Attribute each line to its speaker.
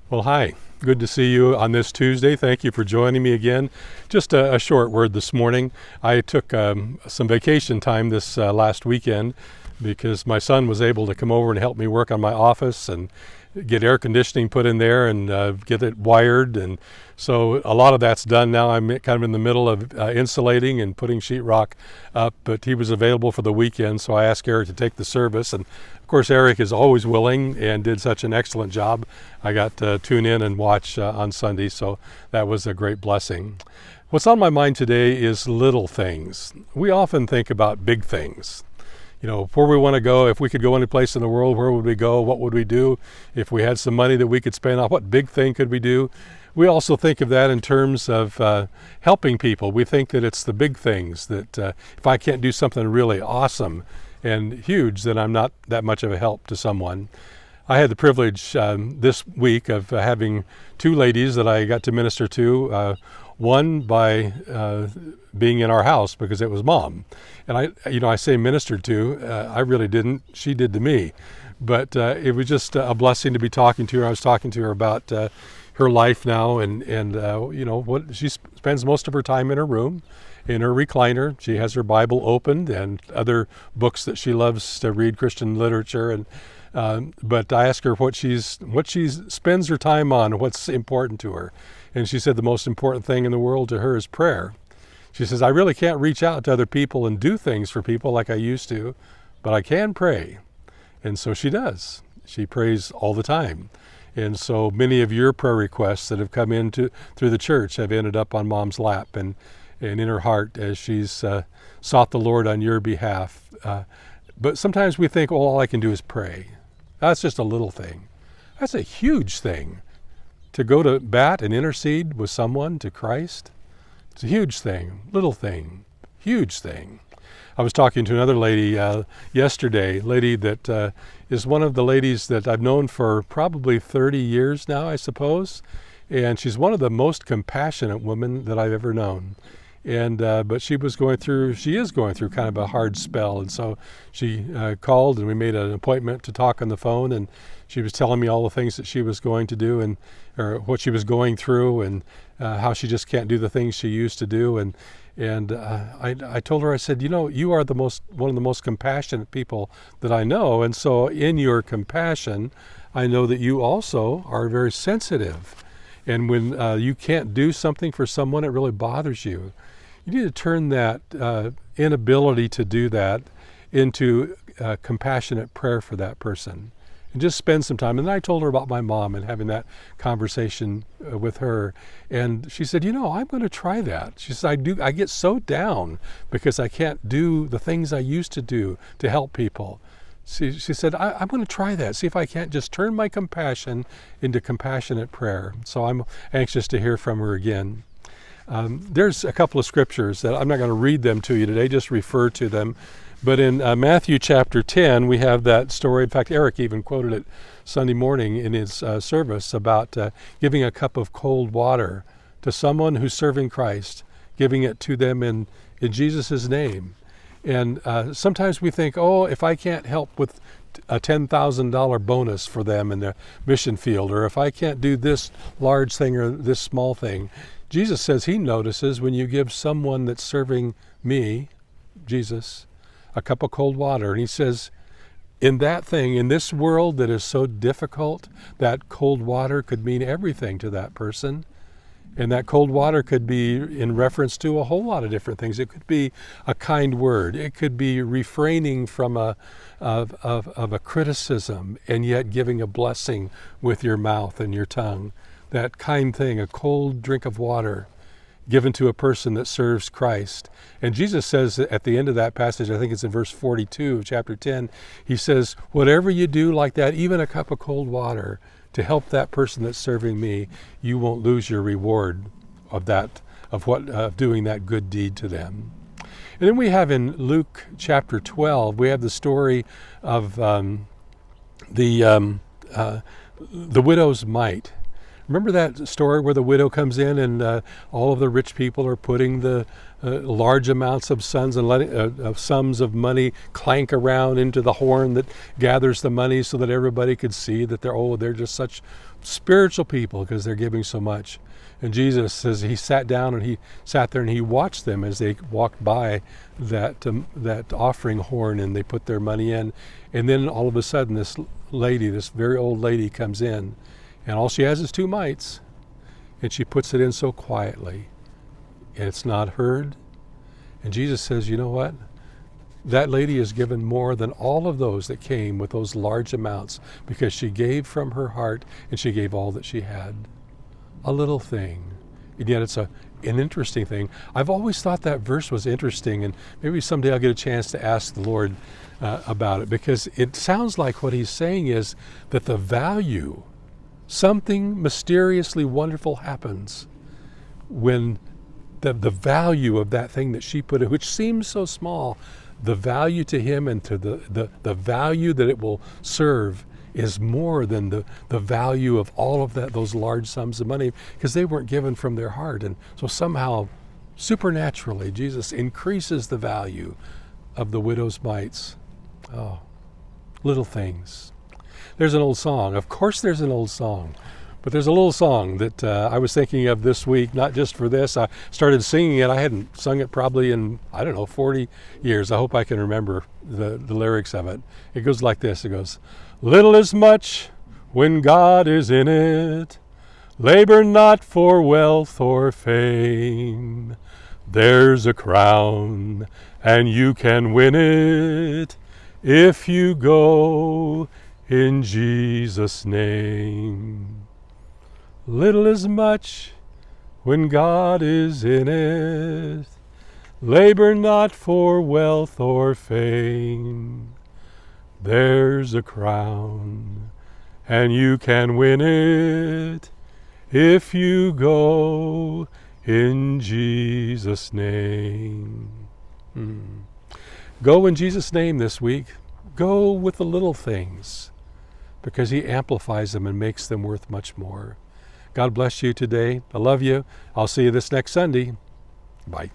Speaker 1: Well, hi. Good to see you on this Tuesday. Thank you for joining me again. Just a short word this morning. I took some vacation time this last weekend because my son was able to come over and help me work on my office and get air conditioning put in there and get it wired. And so a lot of that's done now. I'm kind of in the middle of insulating and putting sheetrock up, but he was available for the weekend, so I asked Eric to take the service. And of course, Eric is always willing and did such an excellent job. I got to tune in and watch on Sunday, so that was a great blessing. What's on my mind today is little things. We often think about big things. You know, where we want to go. If we could go any place in the world, where would we go? What would we do? If we had some money that we could spend on, what big thing could we do? We also think of that in terms of helping people. We think that it's the big things, that if I can't do something really awesome and huge, then I'm not that much of a help to someone. I had the privilege this week of having two ladies that I got to minister to. One by being in our house because it was Mom, and I say ministered to. I really didn't. She did to me, but it was just a blessing to be talking to her. I was talking to her about her life now, and what she spends most of her time in her room, in her recliner. She has her Bible opened and other books that she loves to read, Christian literature, and. But I asked her what she spends her time on, what's important to her. And she said the most important thing in the world to her is prayer. She says, I really can't reach out to other people and do things for people like I used to, but I can pray. And so she does. She prays all the time. And so many of your prayer requests that have come in through the church have ended up on Mom's lap and in her heart as she's sought the Lord on your behalf. But sometimes we think, all I can do is pray. That's just a little thing. That's a huge thing. To go to bat and intercede with someone to Christ, it's a huge thing. Little thing, huge thing. I was talking to another lady yesterday, lady that is one of the ladies that I've known for probably 30 years now, I suppose. And she's one of the most compassionate women that I've ever known. And but she is going through kind of a hard spell. And so she called and we made an appointment to talk on the phone, and she was telling me all the things that she was going to do or what she was going through, and how she just can't do the things she used to do. And I told her, I said, you are one of the most compassionate people that I know. And so in your compassion, I know that you also are very sensitive. And when you can't do something for someone, it really bothers you. You need to turn that inability to do that into compassionate prayer for that person. And just spend some time. And then I told her about my mom and having that conversation with her. And she said, I'm going to try that. She said, I get so down because I can't do the things I used to do to help people. She said, I'm going to try that, see if I can't just turn my compassion into compassionate prayer. So I'm anxious to hear from her again. There's a couple of scriptures that I'm not going to read them to you today, just refer to them. But in Matthew chapter 10, we have that story. In fact, Eric even quoted it Sunday morning in his service about giving a cup of cold water to someone who's serving Christ, giving it to them in Jesus' name. And sometimes we think, if I can't help with a $10,000 bonus for them in the mission field, or if I can't do this large thing or this small thing, Jesus says he notices when you give someone that's serving me, Jesus, a cup of cold water. And he says, in that thing, in this world that is so difficult, that cold water could mean everything to that person. And that cold water could be in reference to a whole lot of different things. It could be a kind word. It could be refraining from a criticism and yet giving a blessing with your mouth and your tongue. That kind thing, a cold drink of water given to a person that serves Christ. And Jesus says at the end of that passage, I think it's in verse 42 of chapter 10, he says, whatever you do like that, even a cup of cold water, to help that person that's serving me, you won't lose your reward of doing that good deed to them. And then we have in Luke chapter 12, we have the story of the widow's mite. Remember that story where the widow comes in and all of the rich people are putting the large amounts of sums and sums of money clank around into the horn that gathers the money so that everybody could see that they're just such spiritual people because they're giving so much. And Jesus says he sat down and he sat there and he watched them as they walked by that offering horn and they put their money in. And then all of a sudden this lady, this very old lady, comes in, and all she has is 2 mites, and she puts it in so quietly, and it's not heard. And Jesus says, you know what? That lady is given more than all of those that came with those large amounts because she gave from her heart and she gave all that she had. A little thing. And yet it's an interesting thing. I've always thought that verse was interesting, and maybe someday I'll get a chance to ask the Lord about it, because it sounds like what he's saying is that the value, something mysteriously wonderful happens when the value of that thing that she put in, which seems so small, the value to him and to the value that it will serve is more than the value of all of those large sums of money, because they weren't given from their heart. And so somehow, supernaturally, Jesus increases the value of the widow's mites. Oh, little things. There's an old song. Of course there's an old song. But there's a little song that I was thinking of this week, not just for this. I started singing it. I hadn't sung it probably in, 40 years. I hope I can remember the lyrics of it. It goes like this. It goes, little is much when God is in it. Labor not for wealth or fame. There's a crown and you can win it if you go in Jesus' name. Little is much when God is in it. Labor not for wealth or fame. There's a crown, and you can win it if you go in Jesus' name. Go in Jesus' name this week. Go with the little things, because he amplifies them and makes them worth much more. God bless you today. I love you. I'll see you this next Sunday. Bye.